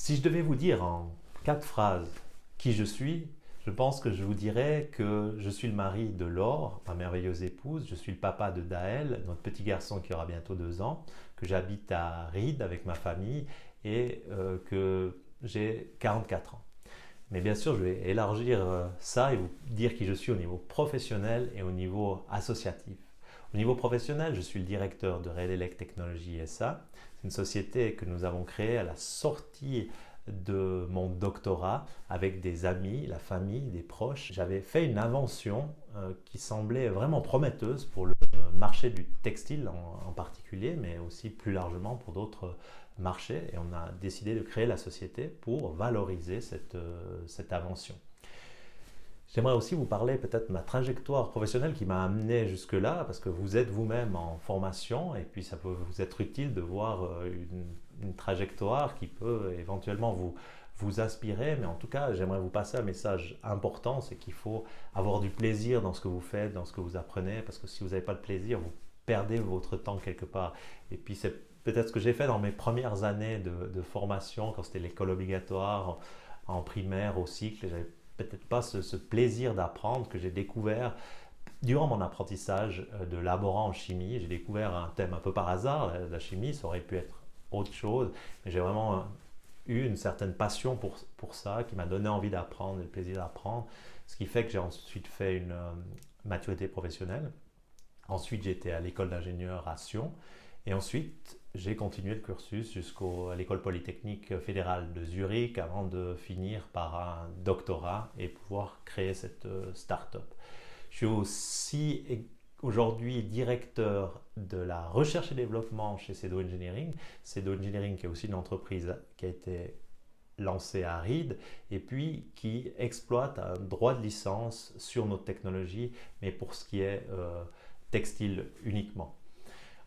Si je devais vous dire en 4 phrases qui je suis, je pense que je vous dirais que je suis le mari de Laure, ma merveilleuse épouse, je suis le papa de Daël, notre petit garçon qui aura bientôt 2 ans, que j'habite à Ried avec ma famille et que j'ai 44 ans. Mais bien sûr, je vais élargir ça et vous dire qui je suis au niveau professionnel et au niveau associatif. Au niveau professionnel, je suis le directeur de Redelec Technologies SA. C'est une société que nous avons créée à la sortie de mon doctorat avec des amis, la famille, des proches. J'avais fait une invention qui semblait vraiment prometteuse pour le marché du textile en particulier, mais aussi plus largement pour d'autres marchés. Et on a décidé de créer la société pour valoriser cette invention. J'aimerais aussi vous parler peut-être de ma trajectoire professionnelle qui m'a amené jusque-là, parce que vous êtes vous-même en formation et puis ça peut vous être utile de voir une trajectoire qui peut éventuellement vous inspirer, mais en tout cas, j'aimerais vous passer un message important, c'est qu'il faut avoir du plaisir dans ce que vous faites, dans ce que vous apprenez, parce que si vous n'avez pas de plaisir, vous perdez votre temps quelque part. Et puis c'est peut-être ce que j'ai fait dans mes premières années de formation, quand c'était l'école obligatoire, en primaire, au cycle, j'avais peut-être pas ce plaisir d'apprendre que j'ai découvert durant mon apprentissage de laborant en chimie. J'ai découvert un thème un peu par hasard, la chimie, ça aurait pu être autre chose, mais j'ai vraiment eu une certaine passion pour ça qui m'a donné envie d'apprendre, le plaisir d'apprendre, ce qui fait que j'ai ensuite fait une maturité professionnelle. Ensuite, j'étais à l'école d'ingénieur à Sion. Et ensuite, j'ai continué le cursus jusqu'à l'école polytechnique fédérale de Zurich avant de finir par un doctorat et pouvoir créer cette start-up. Je suis aussi aujourd'hui directeur de la recherche et développement chez Cedo Engineering. Cedo Engineering qui est aussi une entreprise qui a été lancée à Ried et puis qui exploite un droit de licence sur notre technologie, mais pour ce qui est textile uniquement.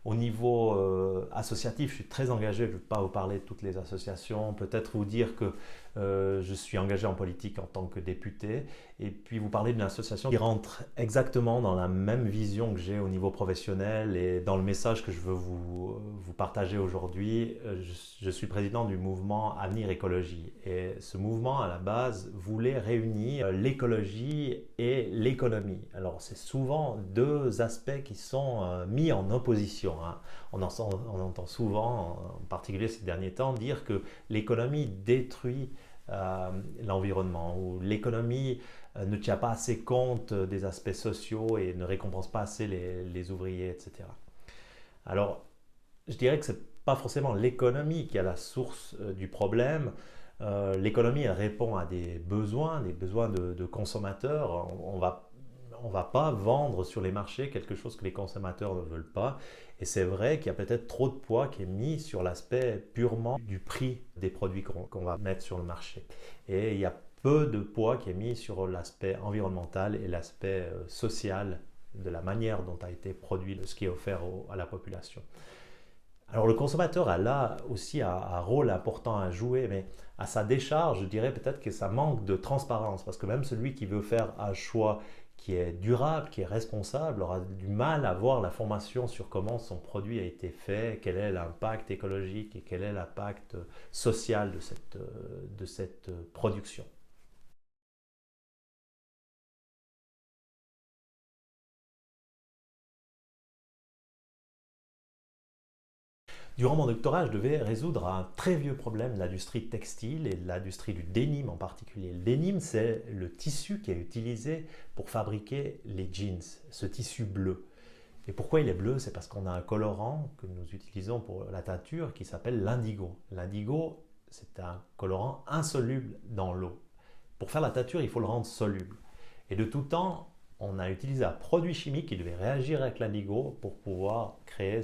Au niveau associatif, je suis très engagé, je ne vais pas vous parler de toutes les associations, peut-être vous dire que je suis engagé en politique en tant que député, et puis vous parler d'une association qui rentre exactement dans la même vision que j'ai au niveau professionnel et dans le message que je veux vous partager aujourd'hui. Je suis président du mouvement Avenir Écologie, et ce mouvement à la base voulait réunir l'écologie et l'économie. Alors c'est souvent deux aspects qui sont mis en opposition. Hein. On entend souvent, en particulier ces derniers temps, dire que l'économie détruit l'environnement, ou l'économie ne tient pas assez compte des aspects sociaux et ne récompense pas assez les ouvriers, etc. Alors, je dirais que ce n'est pas forcément l'économie qui est la source du problème. L'économie, elle répond à des besoins de consommateurs. On va pas vendre sur les marchés quelque chose que les consommateurs ne veulent pas. Et c'est vrai qu'il y a peut-être trop de poids qui est mis sur l'aspect purement du prix des produits qu'on va mettre sur le marché. Et il y a peu de poids qui est mis sur l'aspect environnemental et l'aspect social de la manière dont a été produit ce qui est offert à la population. Alors le consommateur a là aussi un rôle important à jouer, mais à sa décharge, je dirais peut-être que ça manque de transparence, parce que même celui qui veut faire un choix qui est durable, qui est responsable, aura du mal à voir l'information sur comment son produit a été fait, quel est l'impact écologique et quel est l'impact social de cette production. Durant mon doctorat, je devais résoudre un très vieux problème de l'industrie textile et de l'industrie du denim en particulier. Le denim, c'est le tissu qui est utilisé pour fabriquer les jeans, ce tissu bleu. Et pourquoi il est bleu? C'est parce qu'on a un colorant que nous utilisons pour la teinture qui s'appelle l'indigo. L'indigo, c'est un colorant insoluble dans l'eau. Pour faire la teinture, il faut le rendre soluble. Et de tout temps, on a utilisé un produit chimique qui devait réagir avec l'indigo pour pouvoir créer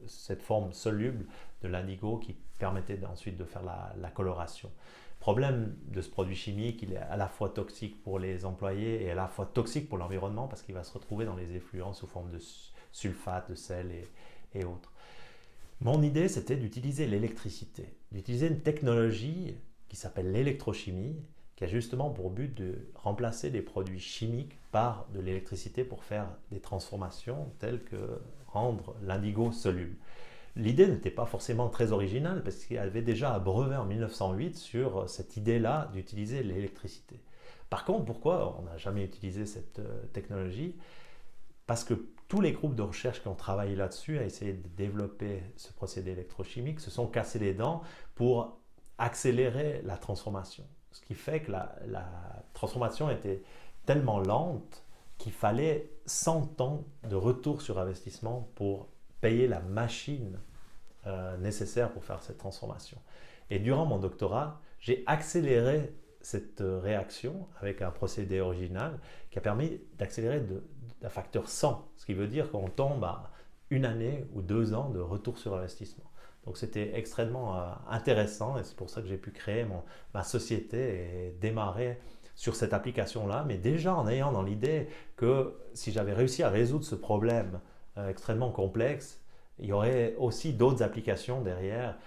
cette forme soluble de l'indigo qui permettait ensuite de faire la coloration. Problème de ce produit chimique, il est à la fois toxique pour les employés et à la fois toxique pour l'environnement parce qu'il va se retrouver dans les effluents sous forme de sulfate, de sel et autres. Mon idée, c'était d'utiliser l'électricité, d'utiliser une technologie qui s'appelle l'électrochimie, qui a justement pour but de remplacer des produits chimiques par de l'électricité pour faire des transformations telles que rendre l'indigo soluble. L'idée n'était pas forcément très originale parce qu'il y avait déjà un brevet en 1908 sur cette idée-là d'utiliser l'électricité. Par contre, pourquoi on n'a jamais utilisé cette technologie? Parce que tous les groupes de recherche qui ont travaillé là-dessus, à essayer de développer ce procédé électrochimique, se sont cassés les dents pour accélérer la transformation. Ce qui fait que la transformation était tellement lente qu'il fallait 100 ans de retour sur investissement pour payer la machine nécessaire pour faire cette transformation. Et durant mon doctorat, j'ai accéléré cette réaction avec un procédé original qui a permis d'accélérer d'un facteur 100, ce qui veut dire qu'on tombe à 1 année ou 2 ans de retour sur investissement. Donc c'était extrêmement intéressant et c'est pour ça que j'ai pu créer ma société et démarrer sur cette application-là, mais déjà en ayant dans l'idée que si j'avais réussi à résoudre ce problème extrêmement complexe, il y aurait aussi d'autres applications derrière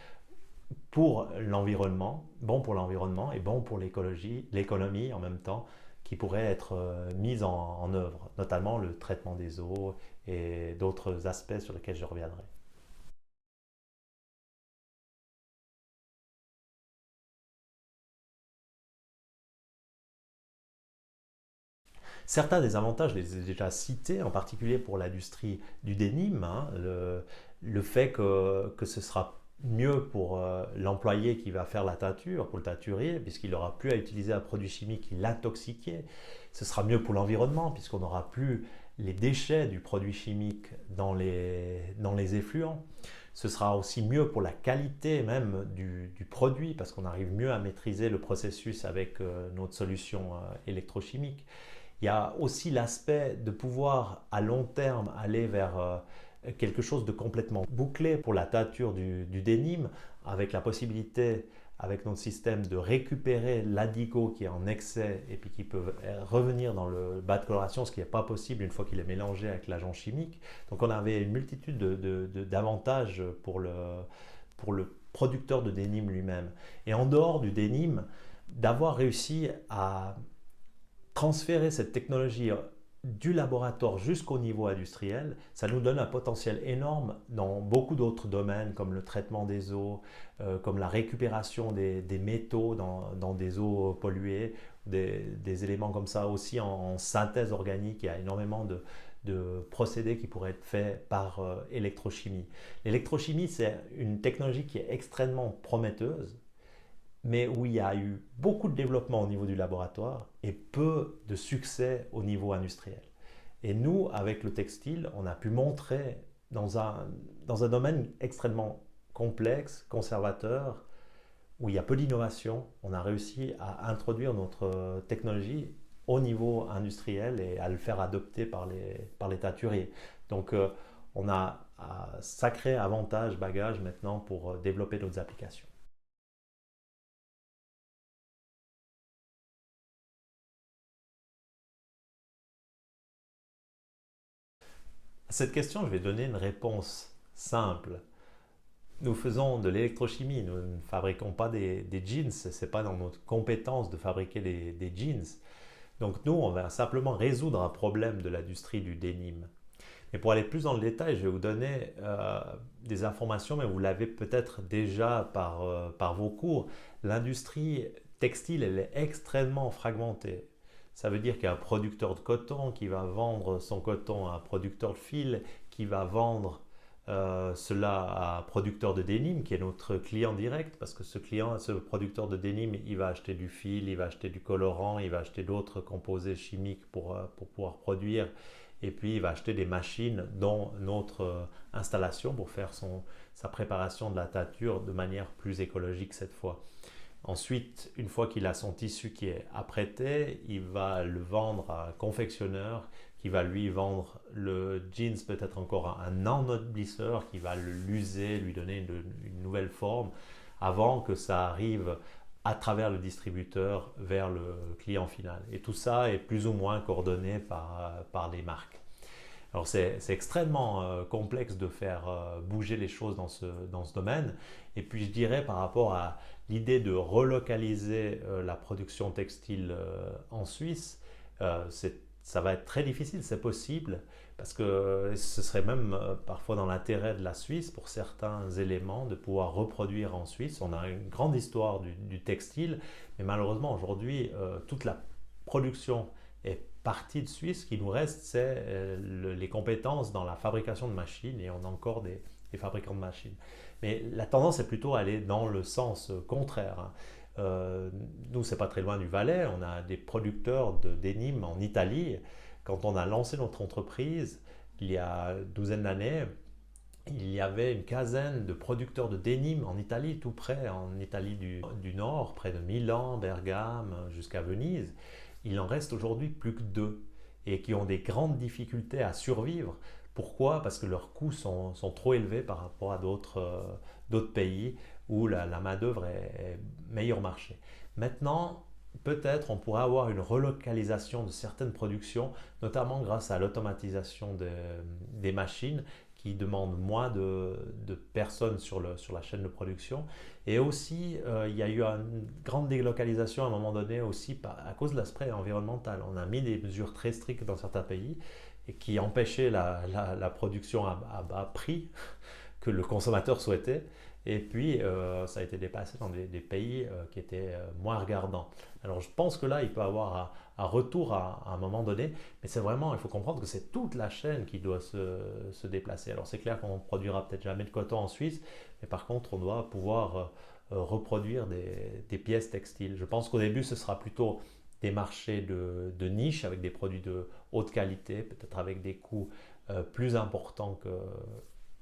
pour l'environnement, bon pour l'environnement et bon pour l'écologie, l'économie en même temps, qui pourraient être mises en œuvre, notamment le traitement des eaux et d'autres aspects sur lesquels je reviendrai. Certains des avantages, je les ai déjà cités, en particulier pour l'industrie du denim, hein, le fait que ce sera mieux pour l'employé qui va faire la teinture, pour le teinturier, puisqu'il n'aura plus à utiliser un produit chimique qui l'intoxiquait. Ce sera mieux pour l'environnement, puisqu'on n'aura plus les déchets du produit chimique dans les effluents. Ce sera aussi mieux pour la qualité même du produit, parce qu'on arrive mieux à maîtriser le processus avec notre solution électrochimique. Il y a aussi l'aspect de pouvoir à long terme aller vers quelque chose de complètement bouclé pour la teinture du denim, avec la possibilité, avec notre système, de récupérer l'adigo qui est en excès et puis qui peut revenir dans le bas de coloration, ce qui n'est pas possible une fois qu'il est mélangé avec l'agent chimique. Donc on avait une multitude d'avantages pour le producteur de denim lui-même. Et en dehors du denim, d'avoir réussi à transférer cette technologie du laboratoire jusqu'au niveau industriel, ça nous donne un potentiel énorme dans beaucoup d'autres domaines comme le traitement des eaux, comme la récupération des métaux dans des eaux polluées, des éléments comme ça aussi en synthèse organique. Il y a énormément de procédés qui pourraient être faits par électrochimie. L'électrochimie, c'est une technologie qui est extrêmement prometteuse, mais où il y a eu beaucoup de développement au niveau du laboratoire et peu de succès au niveau industriel. Et nous, avec le textile, on a pu montrer dans un domaine extrêmement complexe, conservateur, où il y a peu d'innovation, on a réussi à introduire notre technologie au niveau industriel et à le faire adopter par les teinturiers. Donc on a un sacré avantage, bagage maintenant pour développer d'autres applications. À cette question, je vais donner une réponse simple. Nous faisons de l'électrochimie, nous ne fabriquons pas des jeans, ce n'est pas dans notre compétence de fabriquer des jeans. Donc nous, on va simplement résoudre un problème de l'industrie du denim. Et pour aller plus dans le détail, je vais vous donner des informations, mais vous l'avez peut-être déjà par vos cours. L'industrie textile, elle est extrêmement fragmentée. Ça veut dire qu'il y a un producteur de coton qui va vendre son coton à un producteur de fil, qui va vendre cela à un producteur de denim, qui est notre client direct, parce que ce producteur de denim, il va acheter du fil, il va acheter du colorant, il va acheter d'autres composés chimiques pour pouvoir produire, et puis il va acheter des machines dans notre installation pour faire sa préparation de la teinture de manière plus écologique cette fois. Ensuite, une fois qu'il a son tissu qui est apprêté, il va le vendre à un confectionneur qui va lui vendre le jeans peut-être encore à un ennoblisseur qui va l'user, lui donner une nouvelle forme avant que ça arrive à travers le distributeur vers le client final. Et tout ça est plus ou moins coordonné par les marques. Alors c'est extrêmement complexe de faire bouger les choses dans ce domaine. Et puis je dirais par rapport à l'idée de relocaliser la production textile en Suisse, ça va être très difficile, c'est possible, parce que ce serait même parfois dans l'intérêt de la Suisse pour certains éléments de pouvoir reproduire en Suisse. On a une grande histoire du textile, mais malheureusement aujourd'hui toute la production est partie de Suisse. Ce qui nous reste, c'est les compétences dans la fabrication de machines, et on a encore des fabricants de machines. Mais la tendance est plutôt à aller dans le sens contraire, hein. Nous, c'est pas très loin du Valais, on a des producteurs de dénime en Italie. Quand on a lancé notre entreprise, il y a une douzaine d'années, il y avait une quinzaine de producteurs de dénime en Italie, tout près, en Italie du Nord, près de Milan, Bergame, jusqu'à Venise. Il en reste aujourd'hui plus que deux, et qui ont des grandes difficultés à survivre. Pourquoi? Parce que leurs coûts sont trop élevés par rapport à d'autres pays où la main-d'œuvre est meilleur marché. Maintenant, peut-être on pourrait avoir une relocalisation de certaines productions, notamment grâce à l'automatisation des machines qui demandent moins de personnes sur la chaîne de production. Et aussi, il y a eu une grande délocalisation à un moment donné aussi à cause de l'aspect environnemental. On a mis des mesures très strictes dans certains pays et qui empêchaient la production à bas prix que le consommateur souhaitait. Et puis, ça a été dépassé dans des pays qui étaient moins regardants. Alors, je pense que là, il peut y avoir un retour à un moment donné, mais c'est vraiment, il faut comprendre que c'est toute la chaîne qui doit se déplacer. Alors, c'est clair qu'on ne produira peut-être jamais de coton en Suisse, mais par contre, on doit pouvoir reproduire des pièces textiles. Je pense qu'au début, ce sera plutôt des marchés de niche avec des produits de haute qualité, peut-être avec des coûts plus importants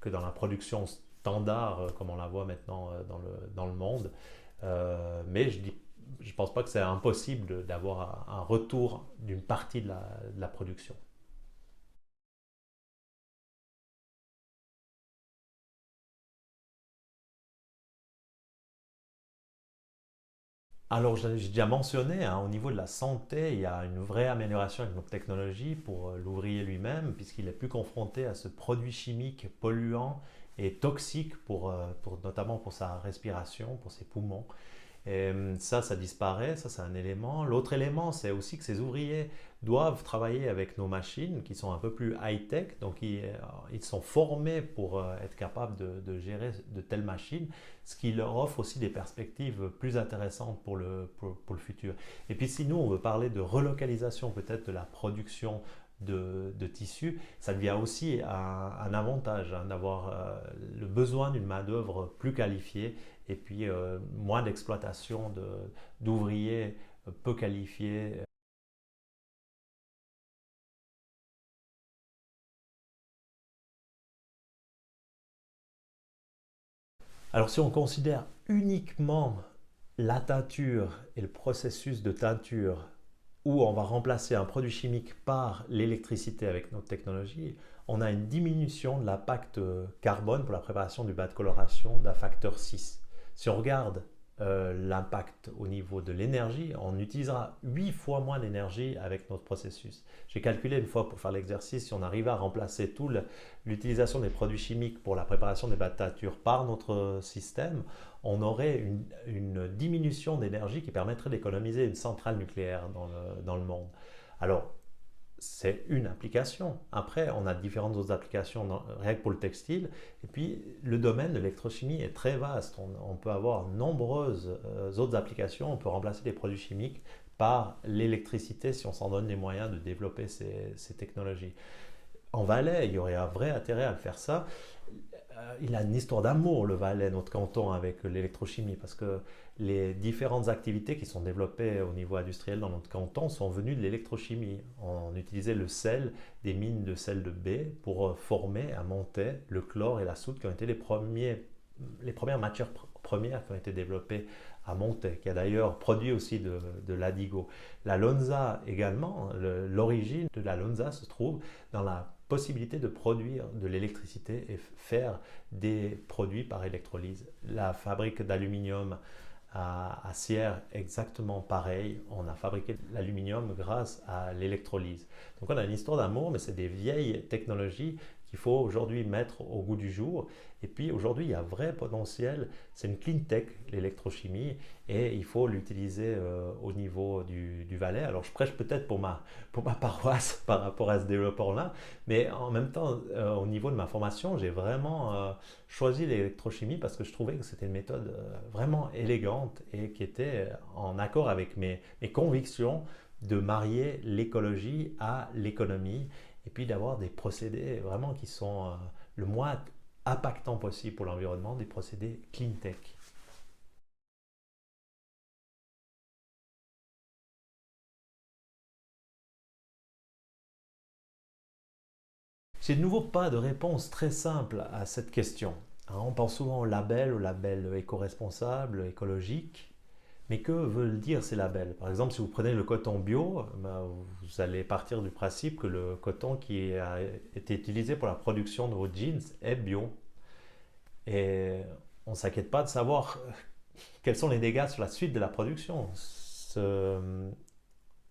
que dans la production standard comme on la voit maintenant dans le monde. Mais je ne pense pas que c'est impossible d'avoir un retour d'une partie de la production. Alors, j'ai déjà mentionné, hein, au niveau de la santé, il y a une vraie amélioration avec notre technologie pour l'ouvrier lui-même, puisqu'il est plus confronté à ce produit chimique polluant et toxique notamment pour sa respiration, pour ses poumons. Et ça disparaît, ça c'est un élément. L'autre élément, c'est aussi que ces ouvriers doivent travailler avec nos machines qui sont un peu plus high-tech, donc ils sont formés pour être capables de gérer de telles machines, ce qui leur offre aussi des perspectives plus intéressantes pour le futur. Et puis si nous, on veut parler de relocalisation peut-être de la production de tissus, ça devient aussi un avantage, hein, d'avoir le besoin d'une main-d'œuvre plus qualifiée et puis moins d'exploitation d'ouvriers peu qualifiés. Alors si on considère uniquement la teinture et le processus de teinture où on va remplacer un produit chimique par l'électricité avec notre technologie, on a une diminution de l'impact carbone pour la préparation du bas de coloration d'un facteur 6. Si on regarde l'impact au niveau de l'énergie, on utilisera 8 fois moins d'énergie avec notre processus. J'ai calculé une fois pour faire l'exercice, si on arrivait à remplacer toute l'utilisation des produits chimiques pour la préparation des bas de teinture par notre système, on aurait une diminution d'énergie qui permettrait d'économiser une centrale nucléaire dans le monde. Alors, c'est une application. Après, on a différentes autres applications rien que pour le textile. Et puis, le domaine de l'électrochimie est très vaste. On peut avoir nombreuses autres applications. On peut remplacer les produits chimiques par l'électricité si on s'en donne les moyens de développer ces technologies. En Valais, il y aurait un vrai intérêt à faire ça. Il a une histoire d'amour, le Valais, notre canton, avec l'électrochimie, parce que les différentes activités qui sont développées au niveau industriel dans notre canton sont venues de l'électrochimie. On utilisait le sel des mines de sel de baie pour former à monter le chlore et la soude qui ont été les premières matières premières qui ont été développées à Montaix, qui a d'ailleurs produit aussi de l'adigo. La Lonza également, l'origine de la Lonza se trouve dans la possibilité de produire de l'électricité et faire des produits par électrolyse. La fabrique d'aluminium à Sierre, exactement pareil. On a fabriqué l'aluminium grâce à l'électrolyse. Donc on a une histoire d'amour, mais c'est des vieilles technologies qu'il faut aujourd'hui mettre au goût du jour. Et puis aujourd'hui, il y a un vrai potentiel, c'est une clean tech, l'électrochimie, et il faut l'utiliser au niveau du Valais. Alors je prêche peut-être pour ma paroisse par rapport à ce développement-là, mais en même temps, au niveau de ma formation, j'ai vraiment choisi l'électrochimie parce que je trouvais que c'était une méthode vraiment élégante et qui était en accord avec mes convictions de marier l'écologie à l'économie et puis d'avoir des procédés vraiment qui sont le moins impactants possible pour l'environnement, des procédés clean tech. J'ai de nouveau pas de réponse très simple à cette question. Hein, on pense souvent au label éco-responsable, écologique, mais que veulent dire ces labels? Par exemple, si vous prenez le coton bio, ben, vous allez partir du principe que le coton qui a été utilisé pour la production de vos jeans est bio. Et on ne s'inquiète pas de savoir quels sont les dégâts sur la suite de la production, se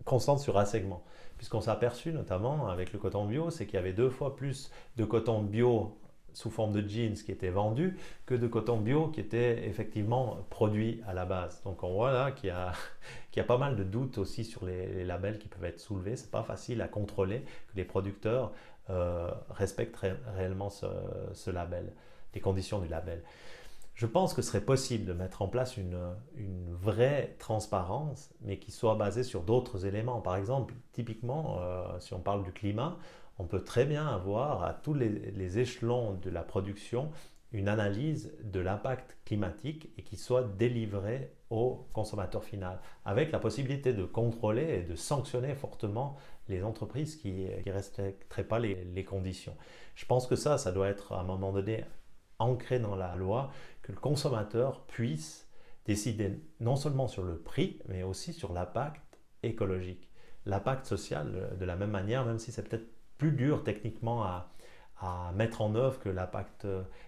concentre sur un segment. Puisqu'on s'est aperçu notamment avec le coton bio, c'est qu'il y avait 2 fois plus de coton bio sous forme de jeans qui était vendu que de coton bio qui était effectivement produit à la base. Donc on voit là qu'il y a pas mal de doutes aussi sur les labels qui peuvent être soulevés. C'est pas facile à contrôler que les producteurs respectent réellement ce label, les conditions du label. Je pense que ce serait possible de mettre en place une vraie transparence, mais qui soit basée sur d'autres éléments. Par exemple, typiquement, si on parle du climat, on peut très bien avoir à tous les échelons de la production une analyse de l'impact climatique et qui soit délivrée au consommateur final, avec la possibilité de contrôler et de sanctionner fortement les entreprises qui ne respecteraient pas les conditions. Je pense que ça doit être à un moment donné ancré dans la loi, que le consommateur puisse décider non seulement sur le prix, mais aussi sur l'impact écologique. L'impact social, de la même manière, même si c'est peut-être plus dur techniquement à mettre en œuvre que l'impact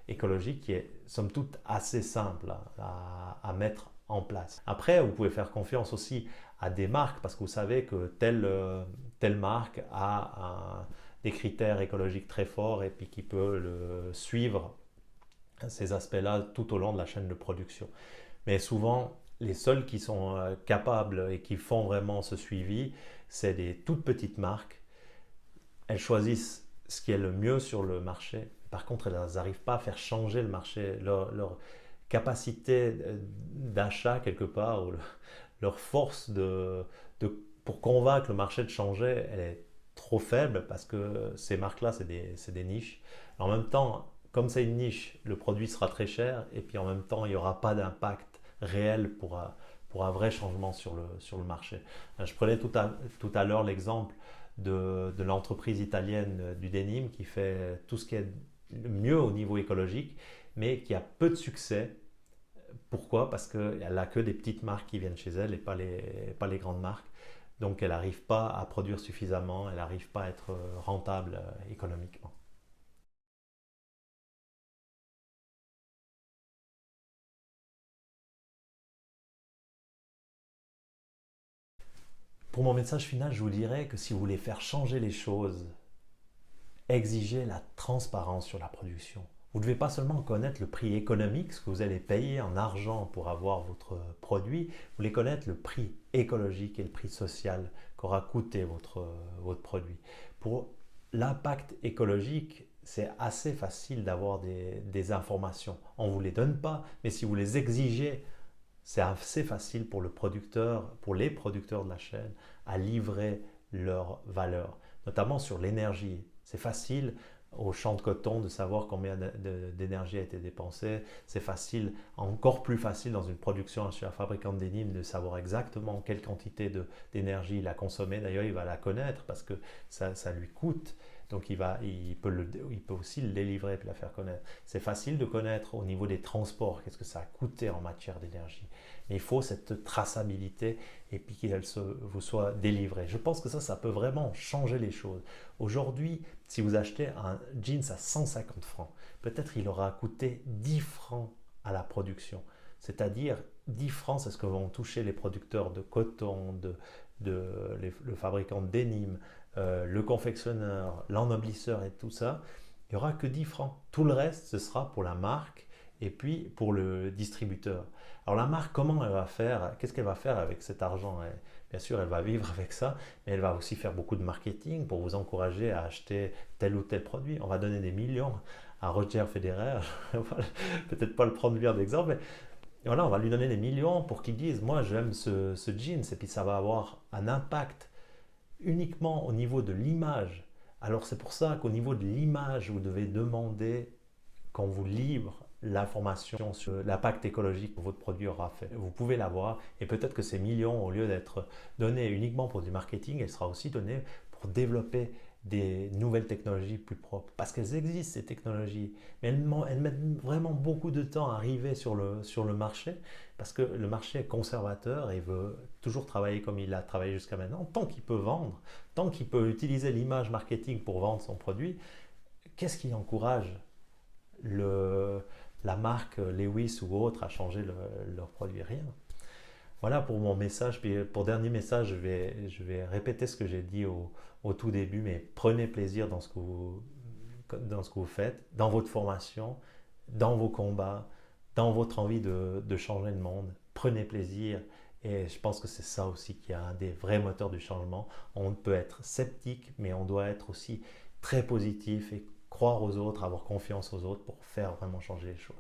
écologique, qui est somme toute assez simple à mettre en place. Après, vous pouvez faire confiance aussi à des marques, parce que vous savez que telle marque a des critères écologiques très forts et puis qui peut le suivre ces aspects-là tout au long de la chaîne de production. Mais souvent, les seuls qui sont capables et qui font vraiment ce suivi, c'est des toutes petites marques. Elles choisissent ce qui est le mieux sur le marché. Par contre, elles n'arrivent pas à faire changer le marché. Leur capacité d'achat, quelque part, ou leur force pour convaincre le marché de changer, elle est trop faible parce que ces marques-là, c'est des niches. En même temps, comme c'est une niche, le produit sera très cher et puis en même temps, il n'y aura pas d'impact réel pour un vrai changement sur le marché. Je prenais tout à l'heure l'exemple de l'entreprise italienne du denim qui fait tout ce qui est mieux au niveau écologique, mais qui a peu de succès. Pourquoi? Parce qu'elle n'a que des petites marques qui viennent chez elle et pas les grandes marques. Donc elle n'arrive pas à produire suffisamment, elle n'arrive pas à être rentable économiquement. Pour mon message final, je vous dirais que si vous voulez faire changer les choses, exigez la transparence sur la production. Vous ne devez pas seulement connaître le prix économique, ce que vous allez payer en argent pour avoir votre produit, vous voulez connaître le prix écologique et le prix social qu'aura coûté votre produit. Pour l'impact écologique, c'est assez facile d'avoir des informations. On ne vous les donne pas, mais si vous les exigez, c'est assez facile pour le producteur, pour les producteurs de la chaîne, à livrer leurs valeurs, notamment sur l'énergie. C'est facile au champ de coton de savoir combien d'énergie a été dépensée. C'est facile, encore plus facile dans une production chez un fabricant de denim de savoir exactement quelle quantité d'énergie il a consommé. D'ailleurs, il va la connaître parce que ça lui coûte. Donc il peut aussi le délivrer et la faire connaître. C'est facile de connaître au niveau des transports qu'est-ce que ça a coûté en matière d'énergie. Mais il faut cette traçabilité et puis qu'elle vous soit délivrée. Je pense que ça peut vraiment changer les choses. Aujourd'hui, si vous achetez un jeans à 150 francs, peut-être il aura coûté 10 francs à la production. C'est-à-dire 10 francs, c'est ce que vont toucher les producteurs de coton, le fabricant de denim, le confectionneur, l'ennoblisseur et tout ça. il n'y aura que 10 francs. Tout le reste, ce sera pour la marque et puis pour le distributeur. Alors la marque, comment elle va faire? Qu'est-ce qu'elle va faire avec cet argent? Bien sûr, elle va vivre avec ça, mais elle va aussi faire beaucoup de marketing pour vous encourager à acheter tel ou tel produit. On va donner des millions à Roger Federer, peut-être pas le prendre lui en exemple, mais voilà, on va lui donner des millions pour qu'il dise, moi j'aime ce jeans, et puis ça va avoir un impact uniquement au niveau de l'image. Alors c'est pour ça qu'au niveau de l'image, vous devez demander qu'on vous livre l'information sur l'impact écologique que votre produit aura fait. Vous pouvez l'avoir et peut-être que ces millions, au lieu d'être donnés uniquement pour du marketing, elle sera aussi donnée pour développer des nouvelles technologies plus propres. Parce qu'elles existent, ces technologies, mais elles mettent vraiment beaucoup de temps à arriver sur le marché, parce que le marché est conservateur et veut toujours travailler comme il a travaillé jusqu'à maintenant. Tant qu'il peut vendre, tant qu'il peut utiliser l'image marketing pour vendre son produit, qu'est-ce qui encourage le, la marque Lewis ou autre à changer leur produit? Rien. Voilà pour mon message. Puis pour dernier message, je vais répéter ce que j'ai dit au tout début, mais prenez plaisir dans ce que vous faites, dans votre formation, dans vos combats, dans votre envie de changer le monde. Prenez plaisir. Et je pense que c'est ça aussi qui est un des vrais moteurs du changement. On peut être sceptique, mais on doit être aussi très positif et croire aux autres, avoir confiance aux autres pour faire vraiment changer les choses.